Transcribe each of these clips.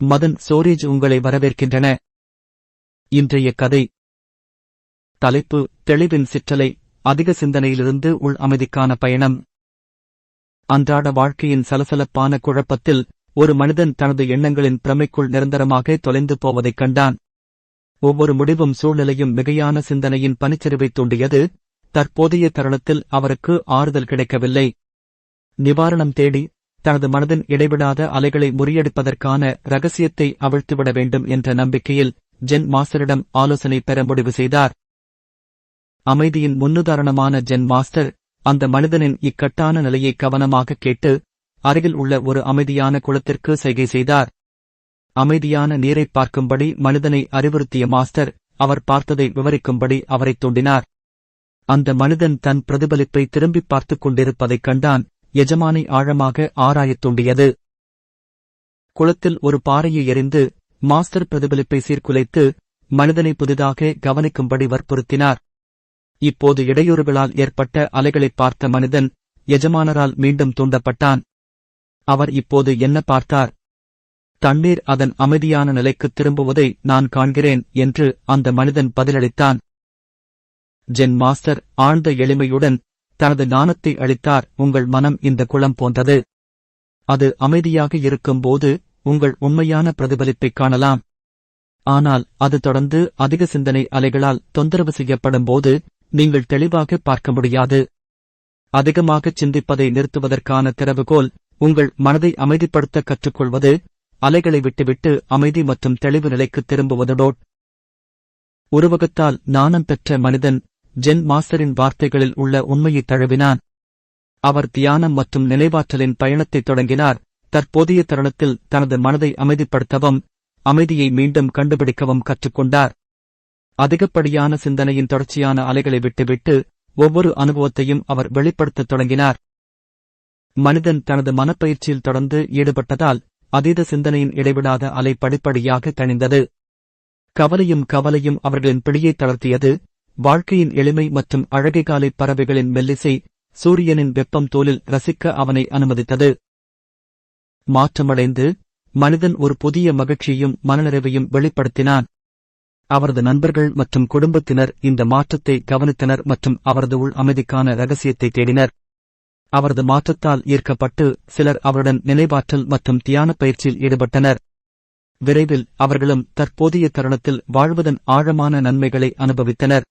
Madan storage உங்களை வரவேற்கின்றன. இன்றைய கதை தலைப்பு: தெளிவின் சிற்றலை, அதிக சிந்தனையிலிருந்து உள் அமைதிக்கான பயணம். அன்றாட வாழ்க்கையின் சலசலப்பான குழப்பத்தில் ஒரு மனிதன் தனது எண்ணங்களின் பிரமைக்குள் நிரந்தரமாக தொலைந்து போவதைக் கண்டான். ஒவ்வொரு முடிவும் சூழ்நிலையும் மிகையான சிந்தனையின் பனிச்சரிவைத் தூண்டியது. தற்போதைய தருணத்தில் அவருக்கு ஆறுதல் கிடைக்கவில்லை. நிவாரணம் தேடி தனது மனதின் இடைவிடாத அலைகளை முறியடிப்பதற்கான இரகசியத்தை அவிழ்த்துவிட வேண்டும் என்ற நம்பிக்கையில் ஜென் மாஸ்டரிடம் ஆலோசனை பெற முடிவு செய்தார். அமைதியின் முன்னுதாரணமான ஜென் மாஸ்டர் அந்த மனிதனின் இக்கட்டான நிலையை கவனமாக கேட்டு அருகில் உள்ள ஒரு அமைதியான குளத்திற்கு சைகை செய்தார். அமைதியான நீரைப் பார்க்கும்படி மனிதனை அறிவுறுத்திய மாஸ்டர் அவர் பார்த்ததை விவரிக்கும்படி அவரைத் தூண்டினார். அந்த மனிதன் தன் பிரதிபலிப்பை திரும்பிப் பார்த்துக் கொண்டிருப்பதைக் கண்டான். எஜமானை ஆழமாக ஆராயத் தூண்டியது. குளத்தில் ஒரு பாறையை எறிந்து மாஸ்டர் பிரதிபலிப்பை சீர்குலைத்து மனிதனை புதிதாக கவனிக்கும்படி வற்புறுத்தினார். இப்போது இடையூறுகளால் ஏற்பட்ட அலைகளைப் பார்த்த மனிதன் எஜமானரால் மீண்டும் தூண்டப்பட்டான். அவர் இப்போது என்ன பார்த்தார்? தண்ணீர் அதன் அமைதியான நிலைக்குத் திரும்புவதை நான் காண்கிறேன் என்று அந்த மனிதன் பதிலளித்தான். ஜென் மாஸ்டர் ஆழ்ந்த எளிமையுடன் தனது ஞானத்தை அளித்தார். உங்கள் மனம் இந்த குளம் போன்றது. அது அமைதியாக இருக்கும்போது உங்கள் உண்மையான பிரதிபலிப்பைக் காணலாம். ஆனால் அது தொடர்ந்து அதிக சிந்தனை அலைகளால் தொந்தரவு செய்யப்படும்போது நீங்கள் தெளிவாக பார்க்க முடியாது. அதிகமாகச் சிந்திப்பதை நிறுத்துவதற்கான திறவுகோல் உங்கள் மனதை அமைதிப்படுத்த கற்றுக்கொள்வது, அலைகளை விட்டுவிட்டு அமைதி மற்றும் தெளிவு நிலைக்குத் திரும்புவதோடு. உருவகத்தால் ஞானம் பெற்ற மனிதன் ஜென் மாஸ்டரின் வார்த்தைகளில் உள்ள உண்மையைத் தழுவினான். அவர் தியானம் மற்றும் நினைவாற்றலின் பயணத்தைத் தொடங்கினார். தற்போதைய தருணத்தில் தனது மனதை அமைதிப்படுத்தவும் அமைதியை மீண்டும் கண்டுபிடிக்கவும் கற்றுக்கொண்டார். அதிகப்படியான சிந்தனையின் தொடர்ச்சியான அலைகளை விட்டுவிட்டு ஒவ்வொரு அனுபவத்தையும் அவர் வெளிப்படுத்தத் தொடங்கினார். மனிதன் தனது மனப்பயிற்சியில் தொடர்ந்து ஈடுபட்டதால் அதீத சிந்தனையின் இடைவிடாத அலை படிப்படியாக தணிந்தது. கவலையும் அவர்களின் பிடியை தளர்த்தியது. வாழ்க்கையின் எளிமை மற்றும் அழகைகாலை பறவைகளின் மெல்லிசை, சூரியனின் வெப்பம் தோலில் ரசிக்க அவனை அனுமதித்தது. மாற்றமடைந்து மனிதன் ஒரு புதிய மகிழ்ச்சியையும் மனநிறைவையும் வெளிப்படுத்தினான். அவரது நண்பர்கள் மற்றும் குடும்பத்தினர் இந்த மாற்றத்தை கவனித்தனர் மற்றும் அவரது உள் அமைதிக்கான இரகசியத்தை தேடினர். அவரது மாற்றத்தால் ஈர்க்கப்பட்டு சிலர் அவருடன் நினைவாற்றல் மற்றும் தியானப் பயிற்சியில் ஈடுபட்டனர். விரைவில் அவர்களும் தற்போதைய தருணத்தில் வாழ்வதன் ஆழமான நன்மைகளை அனுபவித்தனர்.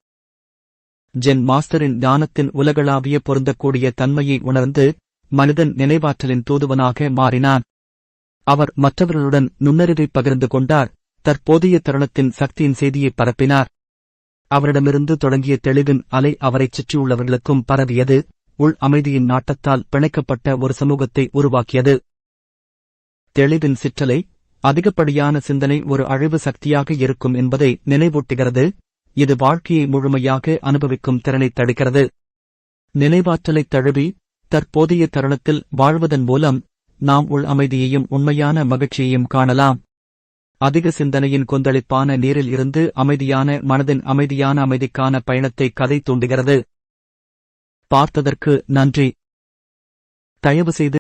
ஜென் மாஸ்டரின் ஞானத்தின் உலகளாவிய பொருந்தக்கூடிய தன்மையை உணர்ந்து மனிதன் நினைவாற்றலின் தூதுவனாக மாறினான். அவர் மற்றவர்களுடன் நுண்ணறிவைப் பகிர்ந்து கொண்டார். தற்போதைய தருணத்தின் சக்தியின் செய்தியை பரப்பினார். அவரிடமிருந்து தொடங்கிய தெளிவின் அலை அவரைச் சுற்றியுள்ளவர்களுக்கும் பரவியது. உள் அமைதியின் நாட்டத்தால் பிணைக்கப்பட்ட ஒரு சமூகத்தை உருவாக்கியது. தெளிவின் சிற்றலை, அதிகப்படியான சிந்தனை ஒரு அழிவு சக்தியாக இருக்கும் என்பதை நினைவூட்டுகிறது. இது வாழ்க்கையை முழுமையாக அனுபவிக்கும் திறனைத் தடுக்கிறது. நினைவாற்றலைத் தழுவி தற்போதைய தருணத்தில் வாழ்வதன் மூலம் நாம் உள் அமைதியையும் உண்மையான மகிழ்ச்சியையும் காணலாம். அதிக சிந்தனையின் கொந்தளிப்பான நீரில் இருந்து அமைதியான மனதின் அமைதியான அமைதிக்கான பயணத்தை கதை தூண்டுகிறது. பார்த்ததற்கு நன்றி. தயவுசெய்து